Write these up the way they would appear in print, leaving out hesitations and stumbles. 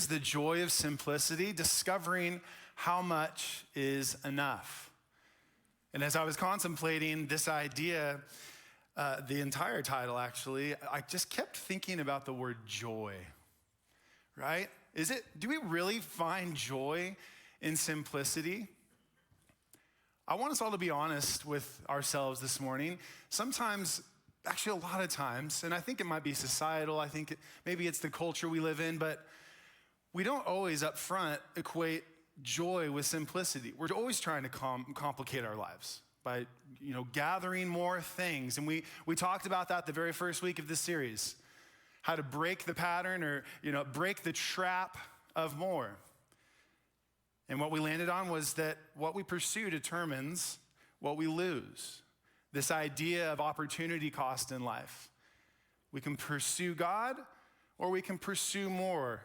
series, The Joy of Simplicity, Discovering How Much is Enough. And as I was contemplating this idea, the entire title actually, I just kept thinking about the word joy, right? Do we really find joy in simplicity? I want us all to be honest with ourselves this morning. Sometimes, actually a lot of times, and I think it might be societal, maybe it's the culture we live in, but we don't always up front equate joy with simplicity. We're always trying to complicate our lives by gathering more things. And we talked about that the very first week of this series, how to break the pattern or break the trap of more. And what we landed on was that what we pursue determines what we lose. This idea of opportunity cost in life. We can pursue God or we can pursue more.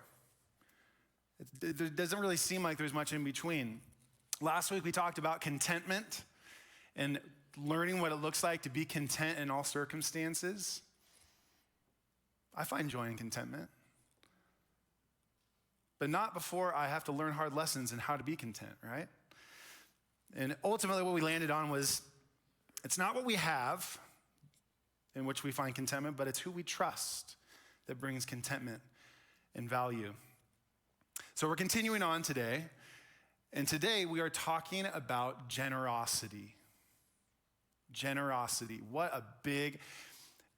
It doesn't really seem like there's much in between. Last week we talked about contentment and learning what it looks like to be content in all circumstances. I find joy in contentment. But not before I have to learn hard lessons in how to be content, right? And ultimately what we landed on was, it's not what we have in which we find contentment, but it's who we trust that brings contentment and value. So we're continuing on today, and today we are talking about generosity. Generosity,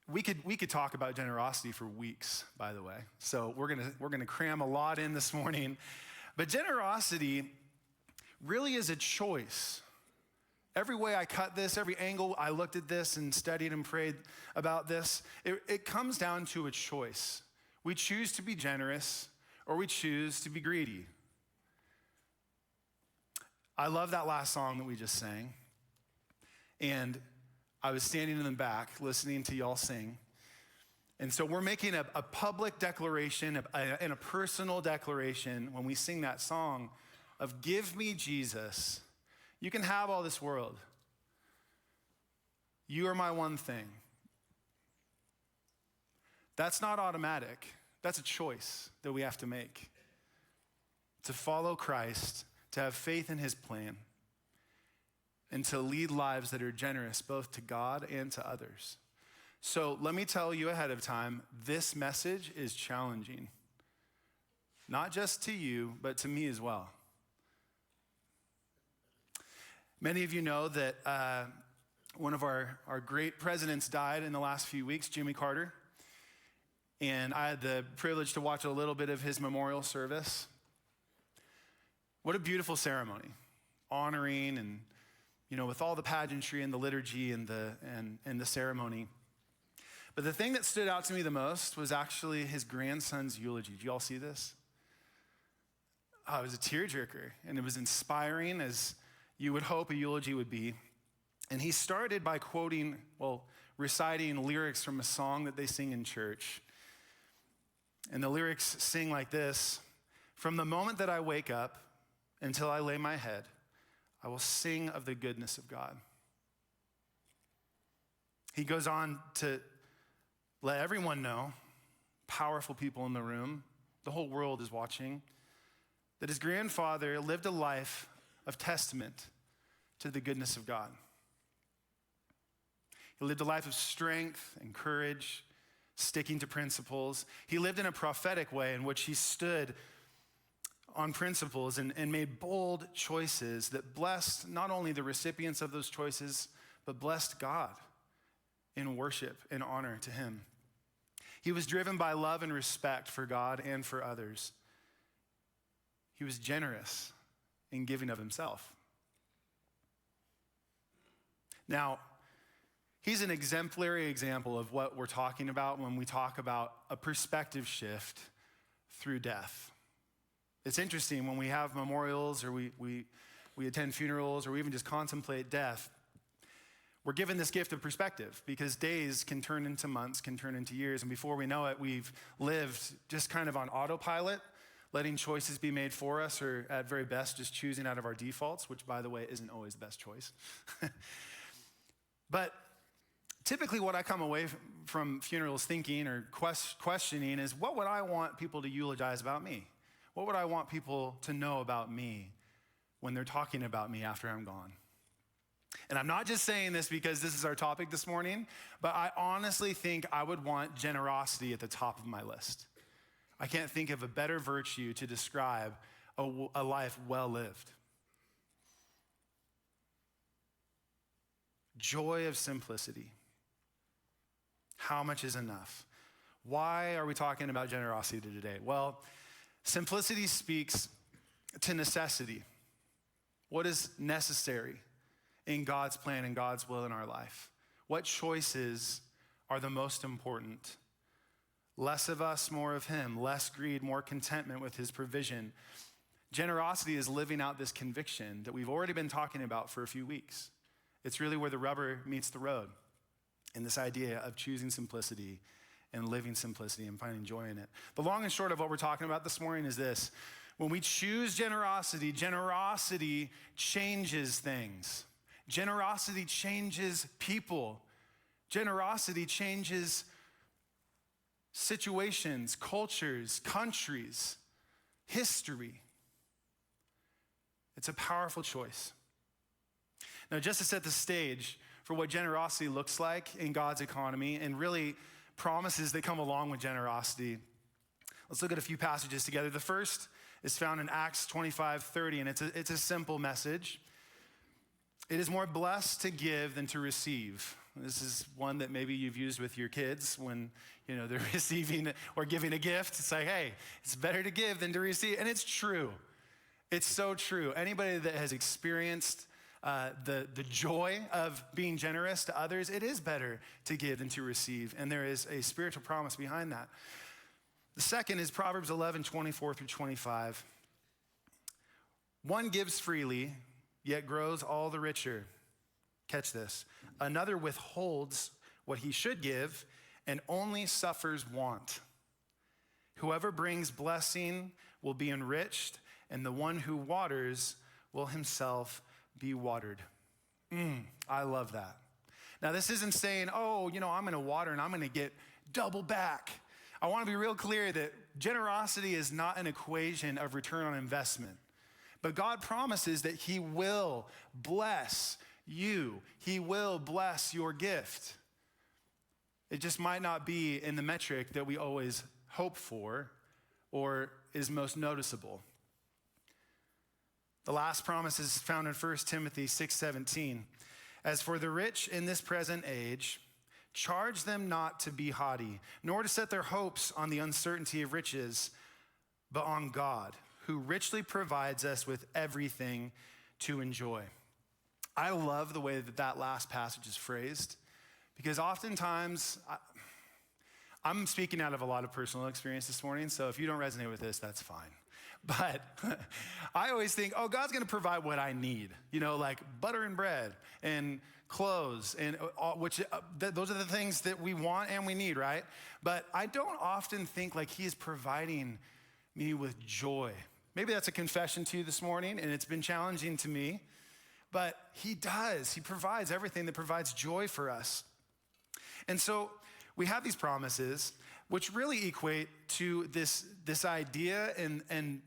we could talk about generosity for weeks, by the way. So we're gonna cram a lot in this morning. But generosity really is a choice. Every way I cut this, every angle I looked at this and studied and prayed about this, it comes down to a choice. We choose to be generous or we choose to be greedy. I love that last song that we just sang. And I was standing in the back listening to y'all sing. And so we're making a public declaration and a personal declaration when we sing that song of give me Jesus. You can have all this world. You are my one thing. That's not automatic. That's a choice that we have to make. To follow Christ, to have faith in his plan, and to lead lives that are generous both to God and to others. So let me tell you ahead of time, this message is challenging. Not just to you, but to me as well. Many of you know that one of our great presidents died in the last few weeks, Jimmy Carter. And I had the privilege to watch a little bit of his memorial service. What a beautiful ceremony, honoring and with all the pageantry and the liturgy and the ceremony. But the thing that stood out to me the most was actually his grandson's eulogy. Did you all see this? Oh, it was a tearjerker, and it was inspiring as you would hope a eulogy would be. And he started by reciting lyrics from a song that they sing in church. And the lyrics sing like this: from the moment that I wake up until I lay my head, I will sing of the goodness of God. He goes on to let everyone know, powerful people in the room, the whole world is watching, that his grandfather lived a life of testament to the goodness of God. He lived a life of strength and courage, sticking to principles. He lived in a prophetic way in which he stood on principles and made bold choices that blessed not only the recipients of those choices, but blessed God in worship and honor to him. He was driven by love and respect for God and for others. He was generous in giving of himself. Now, he's an exemplary example of what we're talking about when we talk about a perspective shift through death. It's interesting when we have memorials or we attend funerals or we even just contemplate death, we're given this gift of perspective because days can turn into months, can turn into years, and before we know it, we've lived just kind of on autopilot, letting choices be made for us or at very best just choosing out of our defaults, which by the way isn't always the best choice. But typically what I come away from funerals thinking or questioning is what would I want people to eulogize about me? What would I want people to know about me when they're talking about me after I'm gone? And I'm not just saying this because this is our topic this morning, but I honestly think I would want generosity at the top of my list. I can't think of a better virtue to describe a life well lived. Joy of simplicity. How much is enough? Why are we talking about generosity today? Well, simplicity speaks to necessity. What is necessary in God's plan and God's will in our life? What choices are the most important? Less of us, more of him. Less greed, more contentment with his provision. Generosity is living out this conviction that we've already been talking about for a few weeks. It's really where the rubber meets the road in this idea of choosing simplicity and living simplicity and finding joy in it. The long and short of what we're talking about this morning is this. When we choose generosity, generosity changes things. Generosity changes people. Generosity changes situations, cultures, countries, history. It's a powerful choice. Now, just to set the stage for what generosity looks like in God's economy and really promises that come along with generosity, let's look at a few passages together. The first is found in Acts 25:30, and it's a simple message. It is more blessed to give than to receive. This is one that maybe you've used with your kids when they're receiving or giving a gift. It's like, hey, it's better to give than to receive. And it's true. It's so true. Anybody that has experienced the joy of being generous to others, it is better to give than to receive. And there is a spiritual promise behind that. The second is Proverbs 11:24-25. One gives freely, yet grows all the richer. Catch this. Another withholds what he should give and only suffers want. Whoever brings blessing will be enriched, and the one who waters will himself be watered. I love that. Now, this isn't saying, I'm going to water and I'm going to get double back. I want to be real clear that generosity is not an equation of return on investment. But God promises that he will bless you. He will bless your gift. It just might not be in the metric that we always hope for or is most noticeable. The last promise is found in 1 Timothy 6:17. As for the rich in this present age, charge them not to be haughty, nor to set their hopes on the uncertainty of riches, but on God, who richly provides us with everything to enjoy. I love the way that last passage is phrased, because oftentimes, I'm speaking out of a lot of personal experience this morning, so if you don't resonate with this, that's fine. But I always think, God's going to provide what I need, like butter and bread and clothes, and those are the things that we want and we need, right? But I don't often think like he is providing me with joy. Maybe that's a confession to you this morning, and it's been challenging to me, but he does. He provides everything that provides joy for us. And so we have these promises, which really equate to this idea and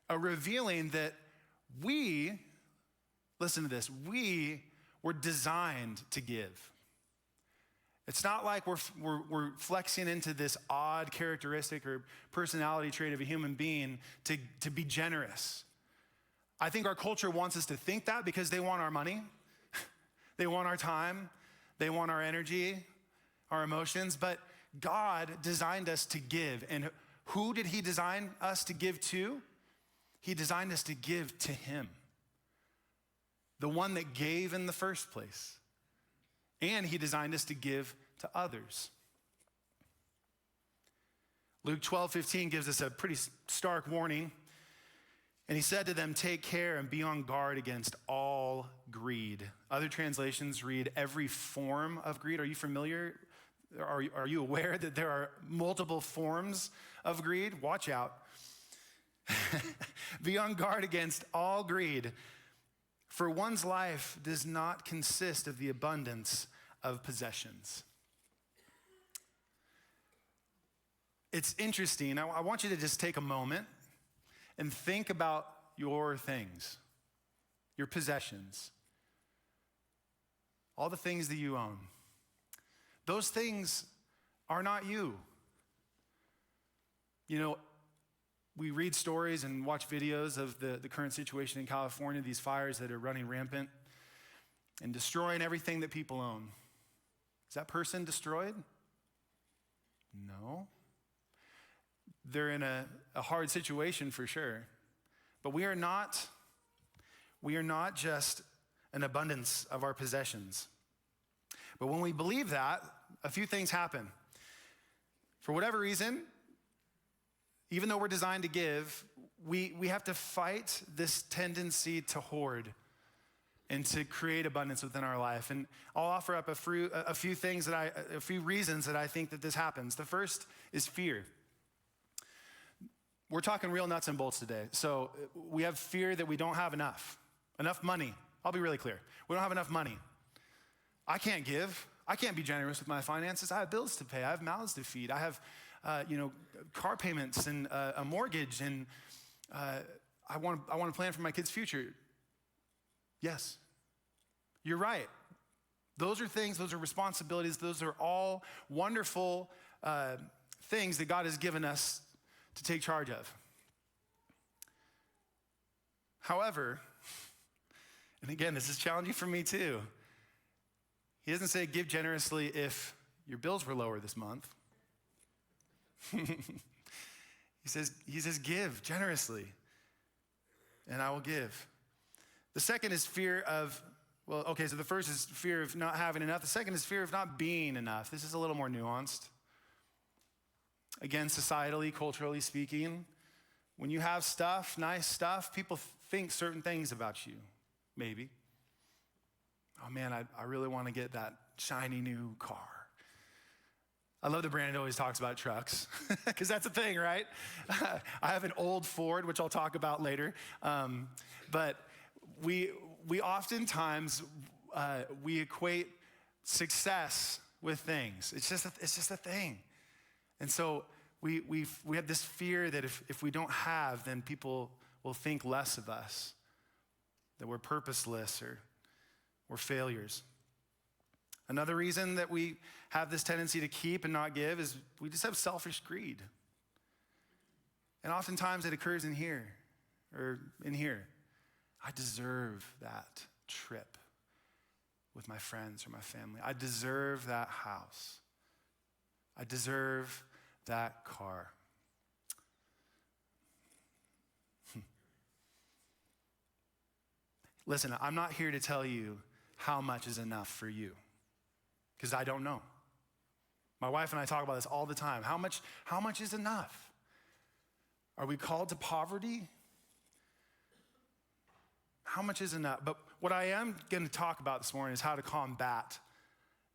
a revealing that we were designed to give. It's not like we're flexing into this odd characteristic or personality trait of a human being to be generous. I think our culture wants us to think that because they want our money, they want our time, they want our energy, our emotions, but God designed us to give. And who did he design us to give to? He designed us to give to him, the one that gave in the first place. And he designed us to give to others. Luke 12:15 gives us a pretty stark warning. And he said to them, take care and be on guard against all greed. Other translations read every form of greed. Are you familiar? Are you aware that there are multiple forms of greed? Watch out. Be on guard against all greed, for one's life does not consist of the abundance of possessions. It's interesting. I want you to just take a moment and think about your things, your possessions, all the things that you own. Those things are not you. You know, we read stories and watch videos of the current situation in California, these fires that are running rampant and destroying everything that people own. Is that person destroyed? No. They're in a hard situation for sure. But we are not just an abundance of our possessions. But when we believe that, a few things happen. For whatever reason, even though we're designed to give, we have to fight this tendency to hoard and to create abundance within our life. And I'll offer up a few reasons that I think that this happens. The first is fear. We're talking real nuts and bolts today. So we have fear that we don't have enough money. I'll be really clear. We don't have enough money. I can't give. I can't be generous with my finances. I have bills to pay. I have mouths to feed. I have, car payments and a mortgage, and I want to plan for my kids' future. Yes, you're right. Those are things. Those are responsibilities. Those are all wonderful things that God has given us to take charge of. However, and again, this is challenging for me too. He doesn't say give generously if your bills were lower this month. He says give generously, and I will give. The second is fear of, so the first is fear of not having enough. The second is fear of not being enough. This is a little more nuanced. Again, societally, culturally speaking, when you have stuff, nice stuff, people think certain things about you, maybe. Oh man, I really want to get that shiny new car. I love that Brandon always talks about trucks, because that's a thing, right? I have an old Ford, which I'll talk about later. But we oftentimes, we equate success with things. It's just a thing. And so we have this fear that if we don't have, then people will think less of us, that we're purposeless or we're failures. Another reason that we have this tendency to keep and not give is we just have selfish greed. And oftentimes it occurs in here or in here. I deserve that trip with my friends or my family. I deserve that house. I deserve that car. Listen, I'm not here to tell you how much is enough for you, because I don't know. My wife and I talk about this all the time. How much is enough? Are we called to poverty? How much is enough? But what I am going to talk about this morning is how to combat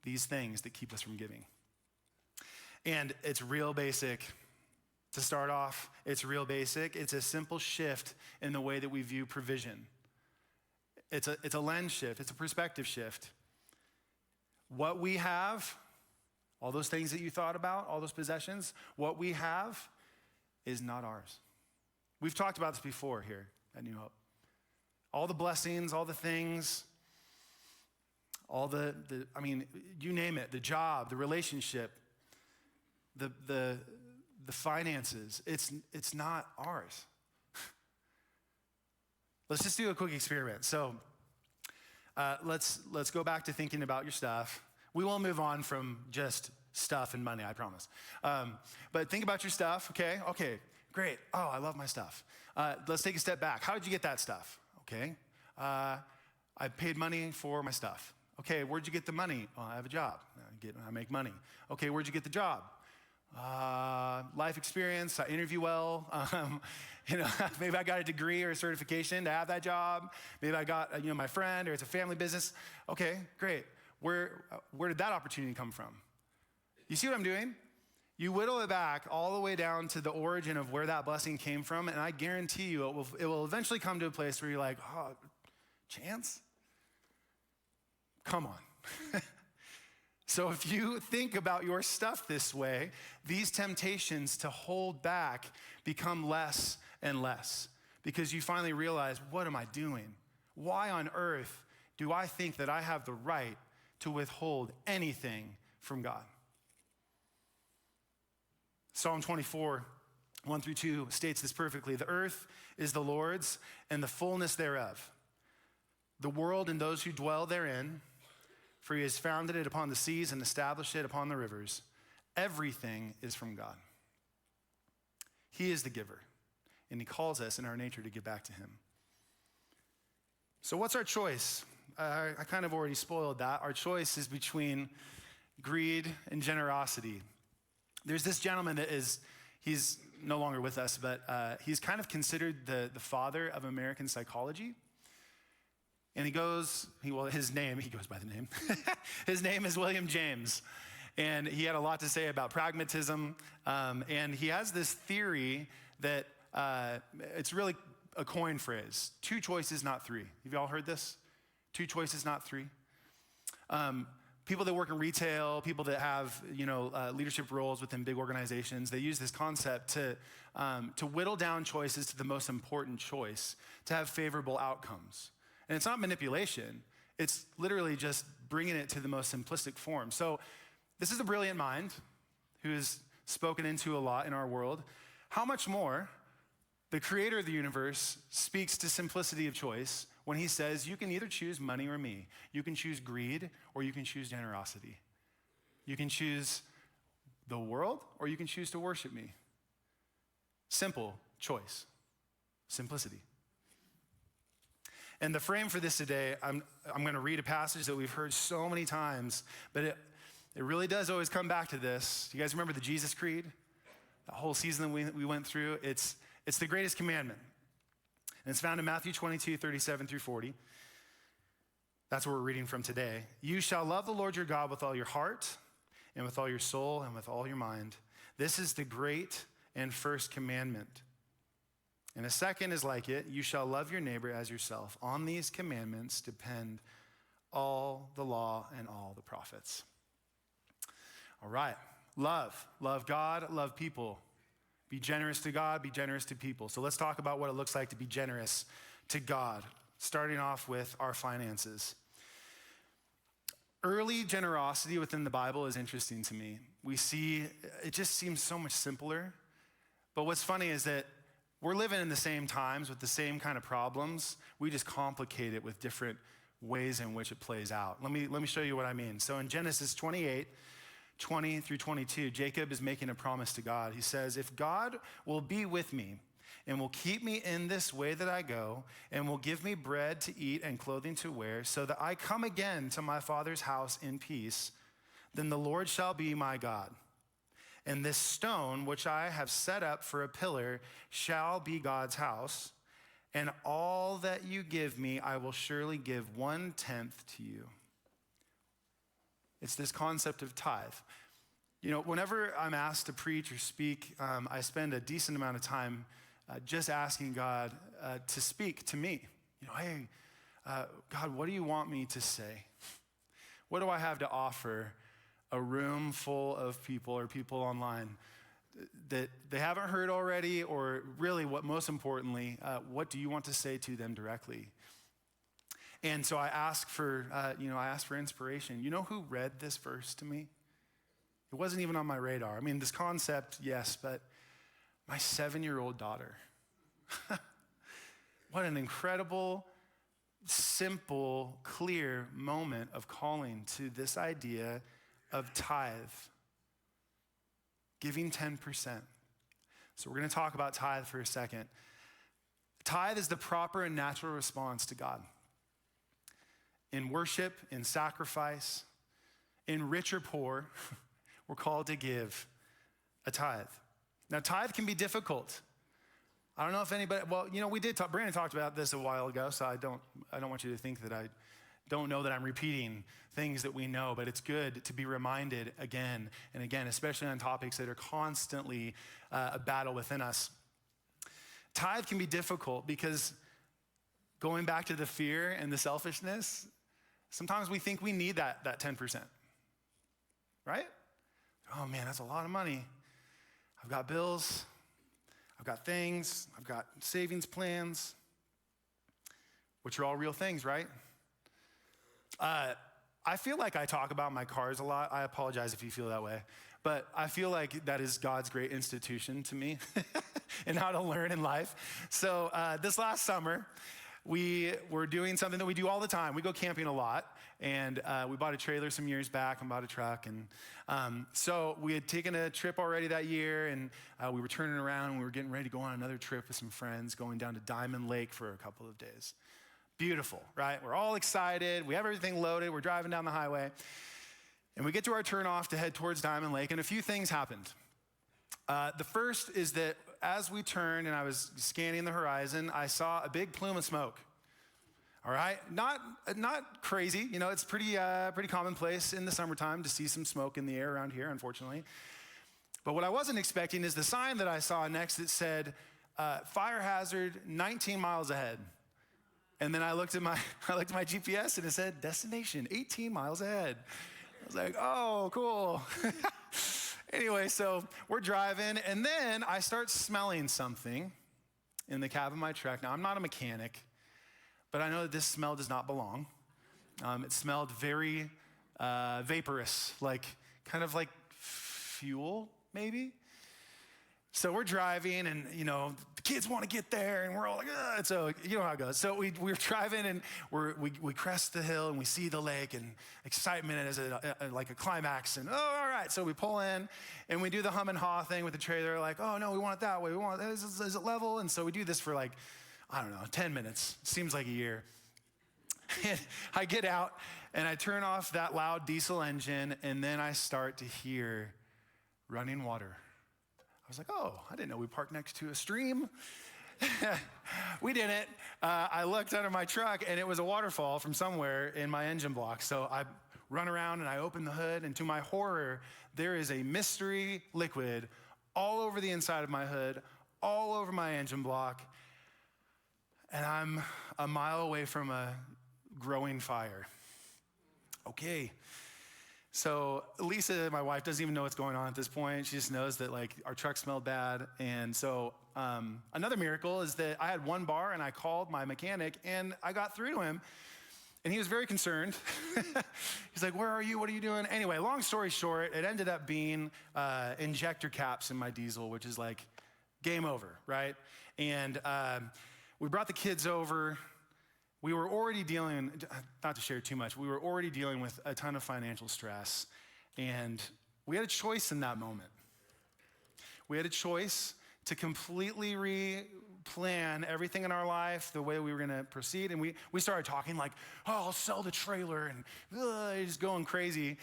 these things that keep us from giving. And it's real basic. To start off, it's real basic. It's a simple shift in the way that we view provision. It's a lens shift. It's a perspective shift. What we have, all those things that you thought about, all those possessions, what we have is not ours. We've talked about this before here at New Hope. All the blessings, all the things, all you name it, the job, the relationship, the finances, it's not ours. Let's just do a quick experiment. So let's go back to thinking about your stuff. We won't move on from just stuff and money, I promise. But think about your stuff, okay? Okay, great. Oh, I love my stuff. Let's take a step back. How did you get that stuff? Okay, I paid money for my stuff. Okay, where'd you get the money? Well, I have a job. I make money. Okay, where'd you get the job? Life experience. I interview well. Maybe I got a degree or a certification to have that job. Maybe I got, my friend, or it's a family business. Okay, great. Where did that opportunity come from? You see what I'm doing? You whittle it back all the way down to the origin of where that blessing came from, and I guarantee you it will eventually come to a place where you're like, oh, chance? Come on. So if you think about your stuff this way, these temptations to hold back become less and less. because you finally realize, what am I doing? Why on earth do I think that I have the right to withhold anything from God? Psalm 24, 1-2 states this perfectly. The earth is the Lord's and the fullness thereof, the world and those who dwell therein, for he has founded it upon the seas and established it upon the rivers. Everything is from God. He is the giver, and he calls us in our nature to give back to him. So what's our choice? I kind of already spoiled that. Our choice is between greed and generosity. There's this gentleman he's no longer with us, but he's kind of considered the father of American psychology. And he goes by the name. His name is William James. And he had a lot to say about pragmatism. And he has this theory that it's really a coin phrase. 2 choices, not 3. Have you all heard this? 2 choices, not 3. People that work in retail, people that have leadership roles within big organizations, they use this concept to whittle down choices to the most important choice, to have favorable outcomes. And it's not manipulation. It's literally just bringing it to the most simplistic form. So this is a brilliant mind who is spoken into a lot in our world. How much more the creator of the universe speaks to simplicity of choice when he says, you can either choose money or me. You can choose greed or you can choose generosity. You can choose the world or you can choose to worship me. Simple choice. Simplicity. And the frame for this today, I'm going to read a passage that we've heard so many times, but it really does always come back to this. You guys remember the Jesus Creed? The whole season that we went through? It's the greatest commandment. And it's found in Matthew 22, 37-40. That's where we're reading from today. You shall love the Lord your God with all your heart and with all your soul and with all your mind. This is the great and first commandment. And a second is like it. You shall love your neighbor as yourself. On these commandments depend all the law and all the prophets. All right. Love. Love God, love people. Be generous to God, be generous to people. So let's talk about what it looks like to be generous to God, starting off with our finances. Early generosity within the Bible is interesting to me. We see, it just seems so much simpler. But what's funny is that we're living in the same times with the same kind of problems. We just complicate it with different ways in which it plays out. Let me show you what I mean. So in Genesis 28, 20-22, Jacob is making a promise to God. He says, if God will be with me and will keep me in this way that I go and will give me bread to eat and clothing to wear so that I come again to my father's house in peace, then the Lord shall be my God. And this stone, which I have set up for a pillar, shall be God's house. And all that you give me, I will surely give 1/10 to you. It's this concept of tithe. Whenever I'm asked to preach or speak, I spend a decent amount of time just asking God to speak to me. Hey, God, what do you want me to say? What do I have to offer a room full of people or people online that they haven't heard already, or really what most importantly, what do you want to say to them directly? And so I ask for inspiration. You know who read this verse to me? It wasn't even on my radar. I mean, this concept, yes, but my 7-year-old daughter. What an incredible, simple, clear moment of calling to this idea of tithe, giving 10%. So we're going to talk about tithe for a second. Tithe is the proper and natural response to God. In worship, in sacrifice, in rich or poor, we're called to give a tithe. Now, tithe can be difficult. I don't know if anybody, Brandon talked about this a while ago, so I don't want you to think that I don't know that I'm repeating things that we know, but it's good to be reminded again and again, especially on topics that are constantly a battle within us. Tithe can be difficult because going back to the fear and the selfishness, sometimes we think we need that 10%, right? Oh man, that's a lot of money. I've got bills. I've got things, I've got savings plans, which are all real things, right? I feel like I talk about my cars a lot. I apologize if you feel that way. But I feel like that is God's great institution to me and how to learn in life. So this last summer, we were doing something that we do all the time. We go camping a lot. And we bought a trailer some years back and bought a truck. And so we had taken a trip already that year. And we were turning around and we were getting ready to go on another trip with some friends, going down to Diamond Lake for a couple of days. Beautiful, right? We're all excited. We have everything loaded. We're driving down the highway. And we get to our turnoff to head towards Diamond Lake, and a few things happened. The first is that as we turned and I was scanning the horizon, I saw a big plume of smoke. All right? Not crazy. You know, it's pretty commonplace in the summertime to see some smoke in the air around here, unfortunately. But what I wasn't expecting is the sign that I saw next that said, fire hazard 19 miles ahead. And then I looked at my GPS and it said destination 18 miles ahead. I was like, oh, cool. Anyway, so we're driving and then I start smelling something in the cab of my truck. Now, I'm not a mechanic, but I know that this smell does not belong. It smelled very vaporous, kind of like fuel, maybe. So we're driving and, you know, the kids want to get there and we're all like, ugh. So you know how it goes. So we're driving and we crest the hill and we see the lake and excitement is like a climax. And, oh, all right. So we pull in and we do the hum and haw thing with the trailer. Like, oh, no, we want it that way. Is it level? And so we do this for 10 minutes. Seems like a year. And I get out and I turn off that loud diesel engine and then I start to hear running water. I was like, oh, I didn't know we parked next to a stream. We didn't. I looked under my truck and it was a waterfall from somewhere in my engine block. So I run around and I open the hood and to my horror, there is a mystery liquid all over the inside of my hood, all over my engine block. And I'm a mile away from a growing fire. Okay. So Lisa, my wife, doesn't even know what's going on at this point. She just knows that our truck smelled bad. And so another miracle is that I had one bar and I called my mechanic and I got through to him and he was very concerned. He's like, where are you? What are you doing? Anyway, long story short, it ended up being injector caps in my diesel, which is like game over, right? And we brought the kids over. We were already dealing, not to share too much, we were already dealing with a ton of financial stress. And we had a choice in that moment. We had a choice to completely replan everything in our life, the way we were gonna proceed. And we started talking like, oh, I'll sell the trailer and just going crazy.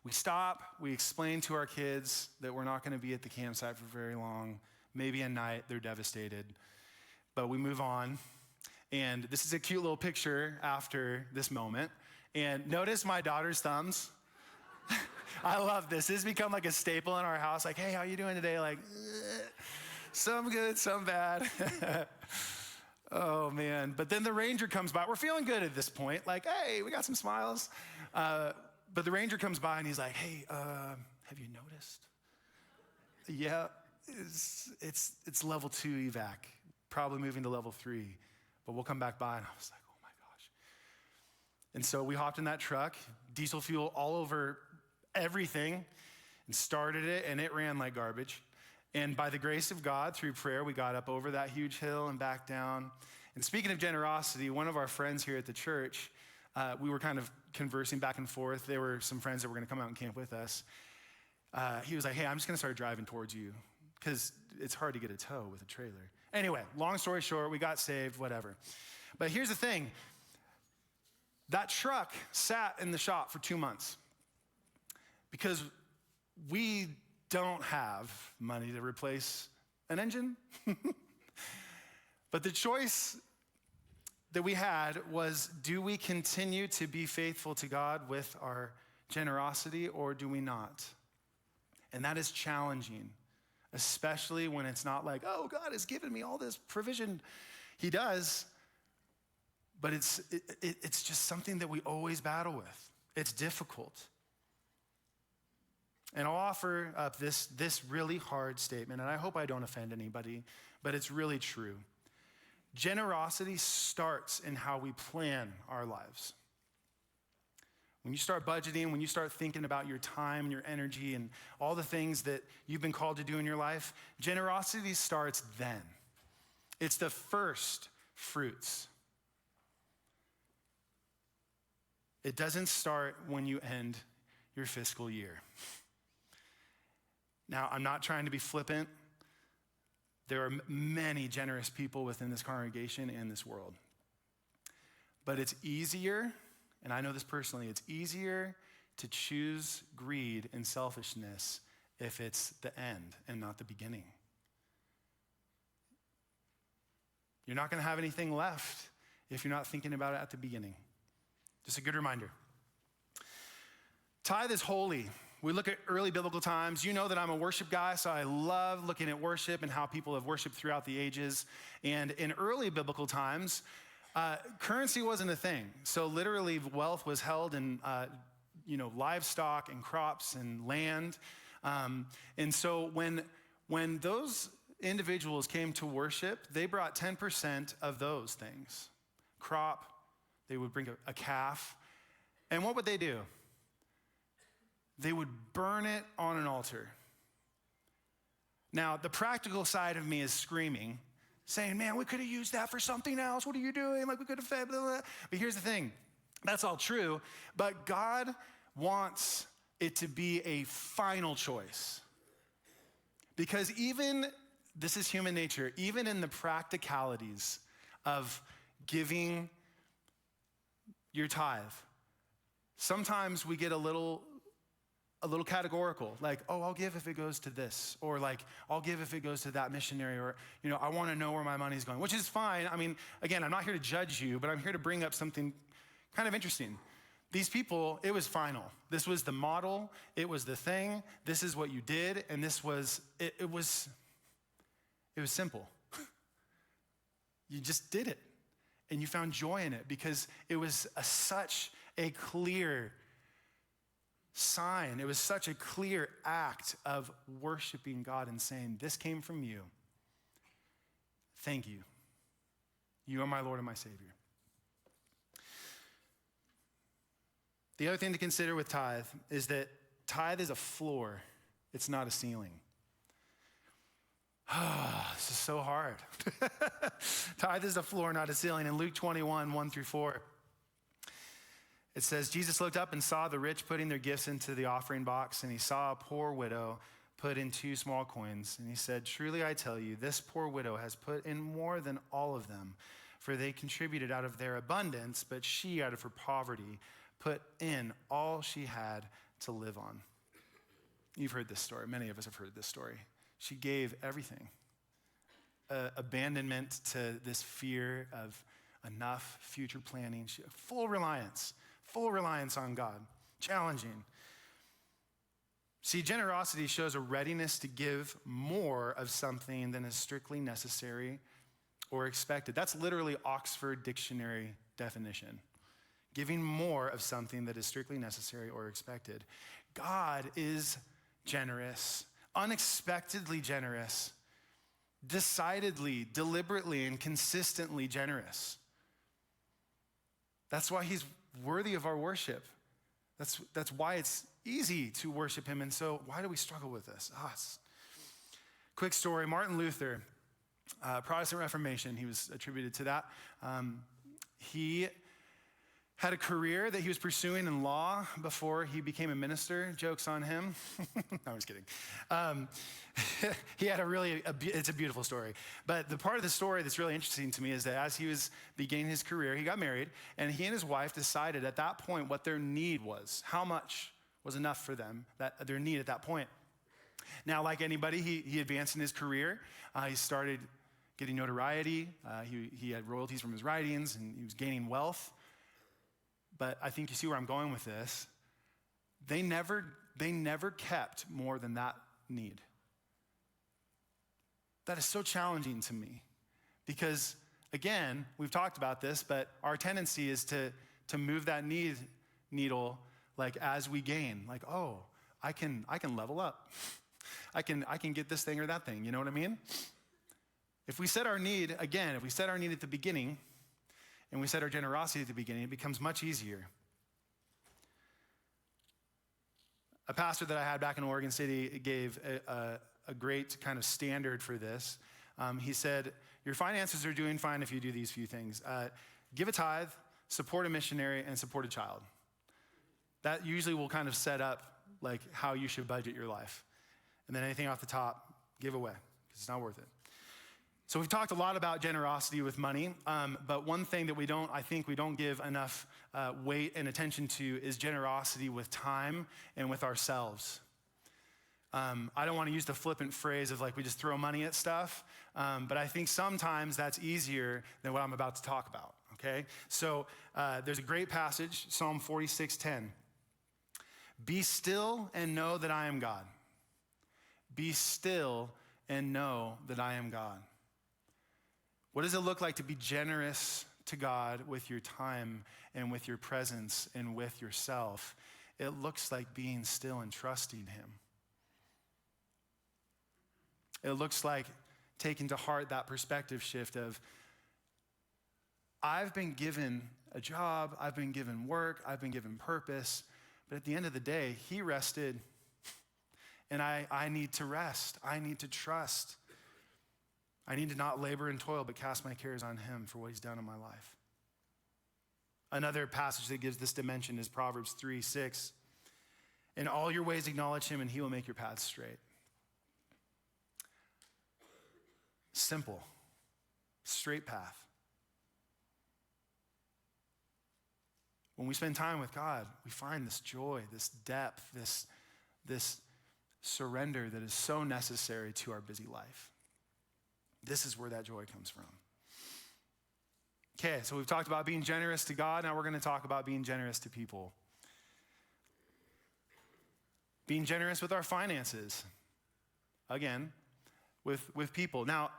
We stop, we explain to our kids that we're not gonna be at the campsite for very long. Maybe at night, they're devastated. But we move on. And this is a cute little picture after this moment. And notice my daughter's thumbs. I love this. This has become like a staple in our house. Like, hey, how you doing today? Like, some good, some bad. Oh, man. But then the ranger comes by. We're feeling good at this point. Like, hey, we got some smiles. But the ranger comes by and he's like, hey, have you noticed? Yeah, it's level 2 evac. Probably moving to level 3. But we'll come back by. And I was like, oh my gosh. And so we hopped in that truck, diesel fuel all over everything, and started it, and it ran like garbage. And by the grace of God, through prayer, we got up over that huge hill and back down. And speaking of generosity, one of our friends here at the church, we were kind of conversing back and forth. There were some friends that were going to come out and camp with us. He was like, hey, I'm just going to start driving towards you because it's hard to get a tow with a trailer. Anyway, long story short, we got saved, whatever. But here's the thing. That truck sat in the shop for 2 months because we don't have money to replace an engine. But the choice that we had was, do we continue to be faithful to God with our generosity or do we not? And that is challenging. Especially when it's not like, oh, God has given me all this provision. He does, but it's just something that we always battle with. It's difficult. And I'll offer up this really hard statement, and I hope I don't offend anybody, but it's really true. Generosity starts in how we plan our lives. When you start budgeting, when you start thinking about your time and your energy and all the things that you've been called to do in your life, generosity starts then. It's the first fruits. It doesn't start when you end your fiscal year. Now, I'm not trying to be flippant. There are many generous people within this congregation and this world. But it's easier, and I know this personally, it's easier to choose greed and selfishness if it's the end and not the beginning. You're not going to have anything left if you're not thinking about it at the beginning. Just a good reminder. Tithe is holy. We look at early biblical times. You know that I'm a worship guy, so I love looking at worship and how people have worshiped throughout the ages. And in early biblical times, currency wasn't a thing. So literally, wealth was held in livestock and crops and land. And so when those individuals came to worship, they brought 10% of those things. Crop, they would bring a calf. And what would they do? They would burn it on an altar. Now, the practical side of me is screaming, saying, man, we could have used that for something else. What are you doing? Like, we could have fed, blah, blah. But here's the thing. That's all true, but God wants it to be a final choice. Because this is human nature, even in the practicalities of giving your tithe, sometimes we get a little categorical, like, oh, I'll give if it goes to this, or like, I'll give if it goes to that missionary, or, I want to know where my money's going, which is fine. I mean, again, I'm not here to judge you, but I'm here to bring up something kind of interesting. These people, it was final. This was the model. It was the thing. This is what you did, and it was simple. You just did it, and you found joy in it because it was such a clear sign. It was such a clear act of worshiping God and saying, this came from you. Thank you. You are my Lord and my Savior. The other thing to consider with tithe is that tithe is a floor. It's not a ceiling. This is so hard. Tithe is a floor, not a ceiling. In Luke 21, 1-4, it says, Jesus looked up and saw the rich putting their gifts into the offering box, and he saw a poor widow put in 2 small coins. And he said, truly I tell you, this poor widow has put in more than all of them, for they contributed out of their abundance, but she out of her poverty put in all she had to live on. You've heard this story. Many of us have heard this story. She gave everything. Abandonment to this fear of enough, future planning, full reliance on God. Challenging. See, generosity shows a readiness to give more of something than is strictly necessary or expected. That's literally Oxford Dictionary definition. Giving more of something that is strictly necessary or expected. God is generous, unexpectedly generous, decidedly, deliberately, and consistently generous. That's why he's worthy of our worship. That's why it's easy to worship him. And so why do we struggle with this? Quick story, Martin Luther, Protestant Reformation, he was attributed to that. He had a career that he was pursuing in law before he became a minister. Joke's on him. No, I'm just kidding. He had it's a beautiful story. But the part of the story that's really interesting to me is that as he was beginning his career, he got married, and he and his wife decided at that point what their need was, how much was enough for them, their need at that point. Now, like anybody, he advanced in his career. He started getting notoriety. He had royalties from his writings, and he was gaining wealth. But I think you see where I'm going with this. They never kept more than that need. That is so challenging to me because, again, we've talked about this, but our tendency is to move that needle like as we gain. Like, oh, I can level up. I can get this thing or that thing, you know what I mean? If we set our need at the beginning, and we set our generosity at the beginning, it becomes much easier. A pastor that I had back in Oregon City gave a great kind of standard for this. He said, your finances are doing fine if you do these few things. Give a tithe, support a missionary, and support a child. That usually will kind of set up like how you should budget your life. And then anything off the top, give away, because it's not worth it. So we've talked a lot about generosity with money, but one thing that I think we don't give enough weight and attention to is generosity with time and with ourselves. I don't want to use the flippant phrase of like we just throw money at stuff, but I think sometimes that's easier than what I'm about to talk about, okay? So there's a great passage, Psalm 46:10. Be still and know that I am God. Be still and know that I am God. What does it look like to be generous to God with your time and with your presence and with yourself? It looks like being still and trusting him. It looks like taking to heart that perspective shift of, I've been given a job, I've been given work, I've been given purpose, but at the end of the day, he rested, and I need to rest. I need to trust. I need to not labor and toil, but cast my cares on him for what he's done in my life. Another passage that gives this dimension is Proverbs 3:6. In all your ways acknowledge him, and he will make your paths straight. Simple, straight path. When we spend time with God, we find this joy, this depth, this surrender that is so necessary to our busy life. This is where that joy comes from. Okay, so we've talked about being generous to God. Now we're going to talk about being generous to people. Being generous with our finances. Again, with people. Now,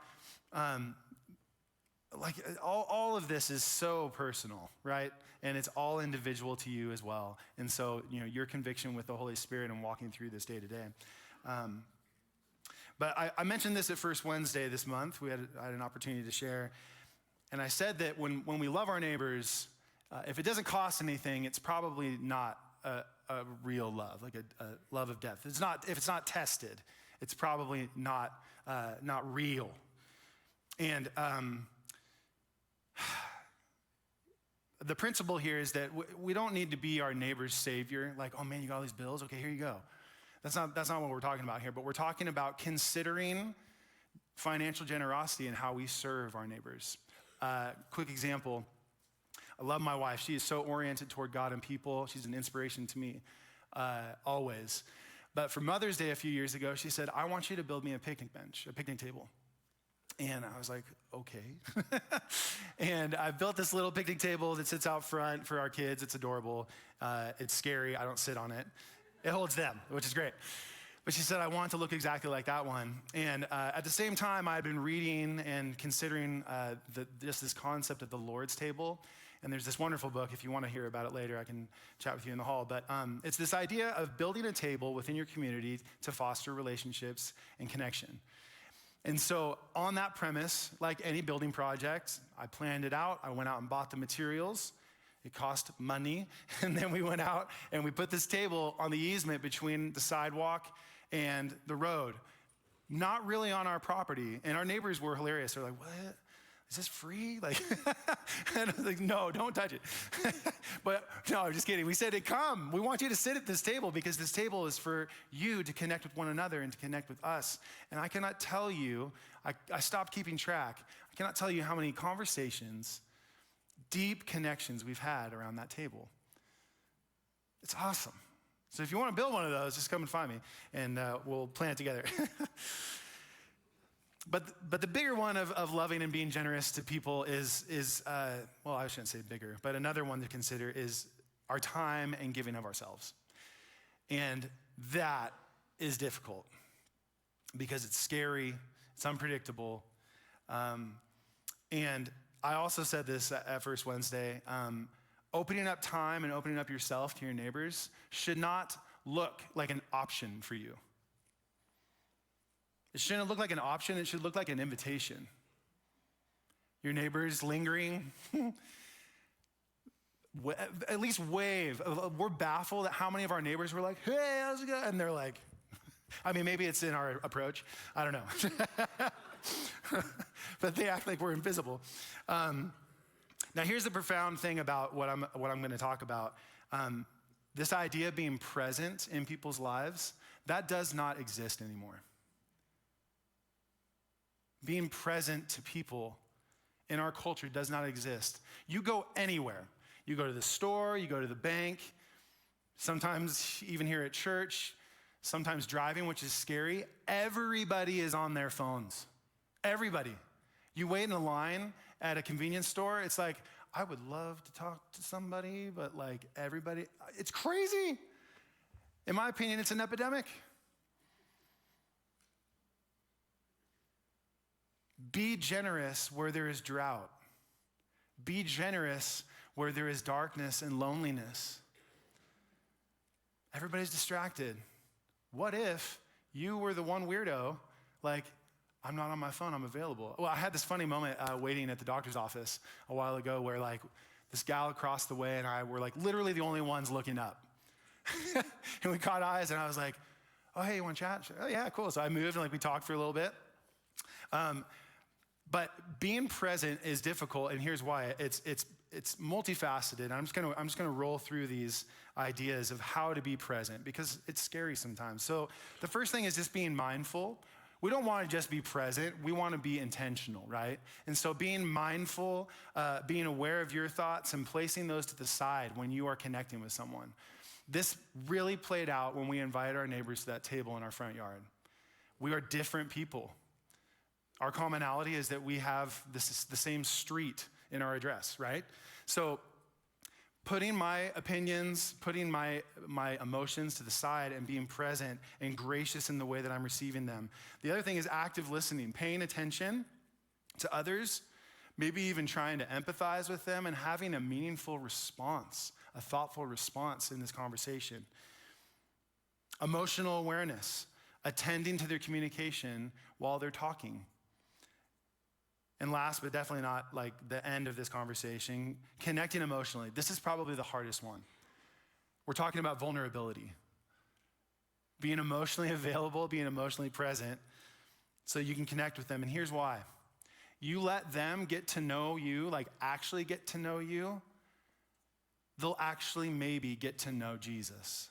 all of this is so personal, right? And it's all individual to you as well. And so, your conviction with the Holy Spirit and walking through this day to day. But I mentioned this at First Wednesday this month. I had an opportunity to share. And I said that when we love our neighbors, if it doesn't cost anything, it's probably not a real love, like a love of depth. If it's not tested, it's probably not real. And the principle here is that we don't need to be our neighbor's savior. Like, oh man, you got all these bills? Okay, here you go. That's not what we're talking about here, but we're talking about considering financial generosity and how we serve our neighbors. Quick example, I love my wife. She is so oriented toward God and people. She's an inspiration to me, always. But for Mother's Day a few years ago, she said, I want you to build me a picnic table. And I was like, okay. And I built this little picnic table that sits out front for our kids. It's adorable. It's scary. I don't sit on it. It holds them, which is great. But she said, I want it to look exactly like that one. And at the same time, I had been reading and considering just this concept of the Lord's table. And there's this wonderful book. If you want to hear about it later, I can chat with you in the hall. But it's this idea of building a table within your community to foster relationships and connection. And so on that premise, like any building project, I planned it out. I went out and bought the materials. It cost money. And then we went out and we put this table on the easement between the sidewalk and the road. Not really on our property. And our neighbors were hilarious. They're like, what? Is this free? And I was like, no, don't touch it. But no, I'm just kidding. We said, come. We want you to sit at this table because this table is for you to connect with one another and to connect with us. And I cannot tell you, I stopped keeping track. I cannot tell you how many conversations, deep connections we've had around that table. It's awesome. So if you want to build one of those, just come and find me and we'll plan it together. But the bigger one of loving and being generous to people is well, I shouldn't say bigger, but another one to consider is our time and giving of ourselves. And that is difficult because it's scary, it's unpredictable. And I also said this at First Wednesday, opening up time and opening up yourself to your neighbors should not look like an option for you. It shouldn't look like an option, it should look like an invitation. Your neighbor's lingering, at least wave. We're baffled at how many of our neighbors were like, hey, how's it going? And they're like, I mean, maybe it's in our approach. I don't know. But they act like we're invisible. Now, here's the profound thing about what I'm going to talk about. This idea of being present in people's lives, that does not exist anymore. Being present to people in our culture does not exist. You go anywhere. You go to the store, you go to the bank, sometimes even here at church, sometimes driving, which is scary. Everybody is on their phones. Everybody. You wait in a line at a convenience store, it's like, I would love to talk to somebody, but like everybody, it's crazy. In my opinion, it's an epidemic. Be generous where there is drought. Be generous where there is darkness and loneliness. Everybody's distracted. What if you were the one weirdo, like, I'm not on my phone, I'm available. Well, I had this funny moment waiting at the doctor's office a while ago where like this gal across the way and I were like literally the only ones looking up. And we caught eyes and I was like, oh, hey, you want to chat? She, oh, yeah, cool. So I moved and like we talked for a little bit. But being present is difficult, and here's why. It's multifaceted. I'm just gonna roll through these ideas of how to be present because it's scary sometimes. So the first thing is just being mindful. We don't want to just be present. We want to be intentional, right? And so being mindful, being aware of your thoughts and placing those to the side when you are connecting with someone. This really played out when we invited our neighbors to that table in our front yard. We are different people. Our commonality is that we have the same street in our address, right? So putting my opinions, putting my emotions to the side and being present and gracious in the way that I'm receiving them. The other thing is active listening, paying attention to others, maybe even trying to empathize with them and having a meaningful response, a thoughtful response in this conversation. Emotional awareness, attending to their communication while they're talking. And last, but definitely not like the end of this conversation, connecting emotionally. This is probably the hardest one. We're talking about vulnerability. Being emotionally available, being emotionally present so you can connect with them. And here's why. You let them get to know you, like actually get to know you, they'll actually maybe get to know Jesus.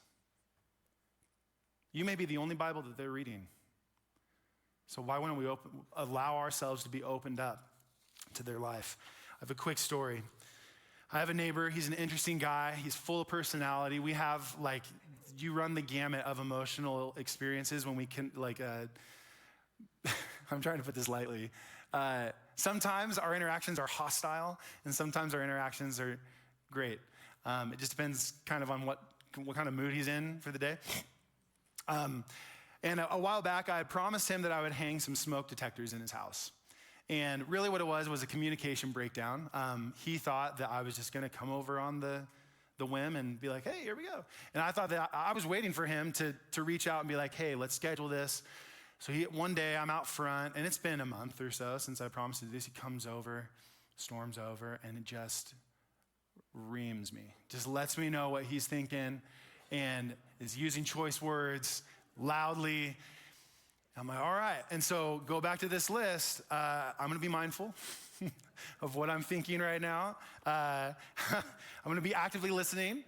You may be the only Bible that they're reading. So why wouldn't we allow ourselves to be opened up to their life? I have a quick story. I have a neighbor. He's an interesting guy. He's full of personality. We have like, you run the gamut of emotional experiences when we can like, I'm trying to put this lightly. Sometimes our interactions are hostile and sometimes our interactions are great. It just depends kind of on what kind of mood he's in for the day. And a while back, I had promised him that I would hang some smoke detectors in his house. And really what it was a communication breakdown. He thought that I was just gonna come over on the whim and be like, hey, here we go. And I thought that I was waiting for him to reach out and be like, hey, let's schedule this. So one day I'm out front, and it's been a month or so since I promised to do this. He comes over, storms over, and it just reams me. Just lets me know what he's thinking and is using choice words, loudly. I'm like, all right. And so go back to this list. I'm gonna be mindful of what I'm thinking right now. I'm gonna be actively listening.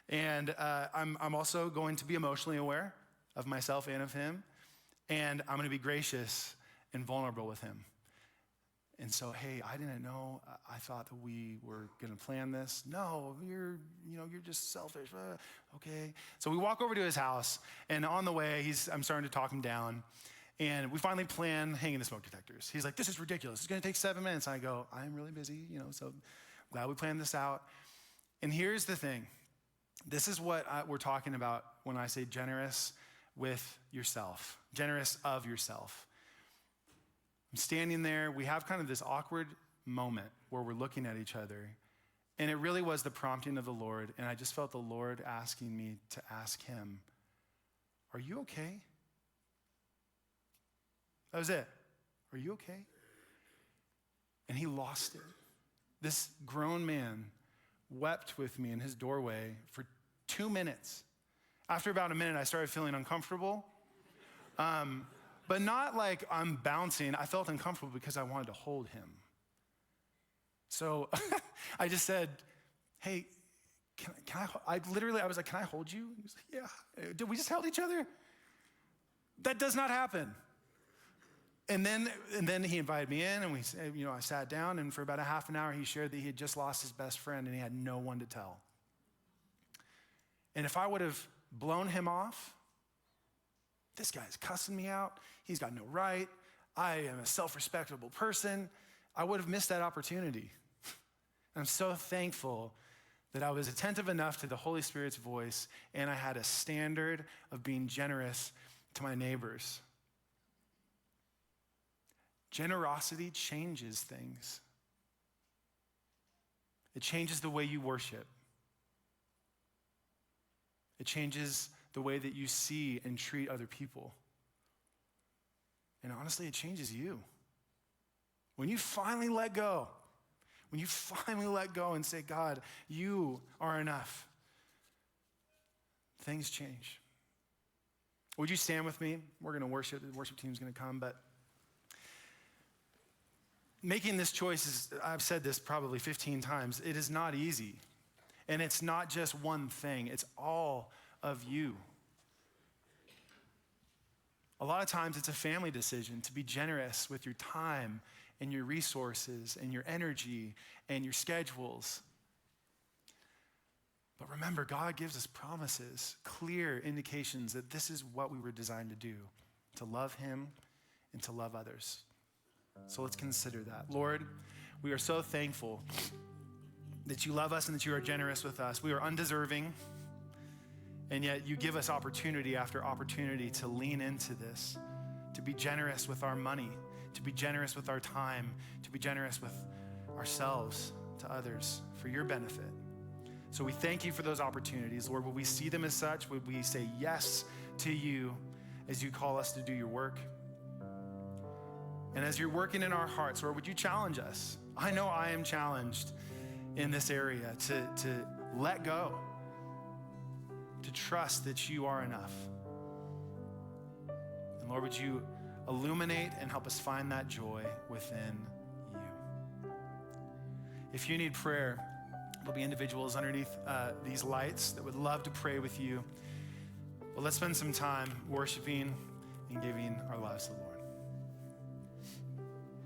And I'm also going to be emotionally aware of myself and of him. And I'm gonna be gracious and vulnerable with him. And so, hey, I didn't know. I thought that we were gonna plan this. No, you're just selfish. Okay. So we walk over to his house, and on the way, I'm starting to talk him down. And we finally plan hanging the smoke detectors. He's like, this is ridiculous. It's gonna take 7 minutes. And I go, I'm really busy, so glad we planned this out. And here's the thing. This is what we're talking about when I say generous with yourself, generous of yourself. I'm standing there. We have kind of this awkward moment where we're looking at each other. And it really was the prompting of the Lord. And I just felt the Lord asking me to ask him are you okay? That was it. Are you okay? And he lost it. This grown man wept with me in his doorway for 2 minutes. After about a minute, I started feeling uncomfortable. But not like I'm bouncing. I felt uncomfortable because I wanted to hold him. So I just said, hey, I was like, can I hold you? He was like, yeah. Did we just held each other? That does not happen. And then he invited me in, and I sat down, and for about a half an hour, he shared that he had just lost his best friend, and he had no one to tell. And if I would have blown him off, this guy's cussing me out. He's got no right. I am a self-respectable person. I would have missed that opportunity. I'm so thankful that I was attentive enough to the Holy Spirit's voice, and I had a standard of being generous to my neighbors. Generosity changes things. It changes the way you worship. It changes the way that you see and treat other people. And honestly, it changes you. When you finally let go, and say, God, you are enough, things change. Would you stand with me? We're going to worship. The worship team's going to come, but making this choice is, I've said this probably 15 times, it is not easy. And it's not just one thing, it's all of you. A lot of times it's a family decision to be generous with your time and your resources and your energy and your schedules. But remember, God gives us promises, clear indications that this is what we were designed to do, to love him and to love others. So let's consider that. Lord, we are so thankful that you love us and that you are generous with us. We are undeserving, and yet you give us opportunity after opportunity to lean into this, to be generous with our money, to be generous with our time, to be generous with ourselves to others for your benefit. So we thank you for those opportunities. Lord, would we see them as such? Would we say yes to you as you call us to do your work? And as you're working in our hearts, Lord, would you challenge us? I know I am challenged in this area to let go, to trust that you are enough. And Lord, would you illuminate and help us find that joy within you? If you need prayer, there'll be individuals underneath these lights that would love to pray with you. But let's spend some time worshiping and giving our lives to the Lord.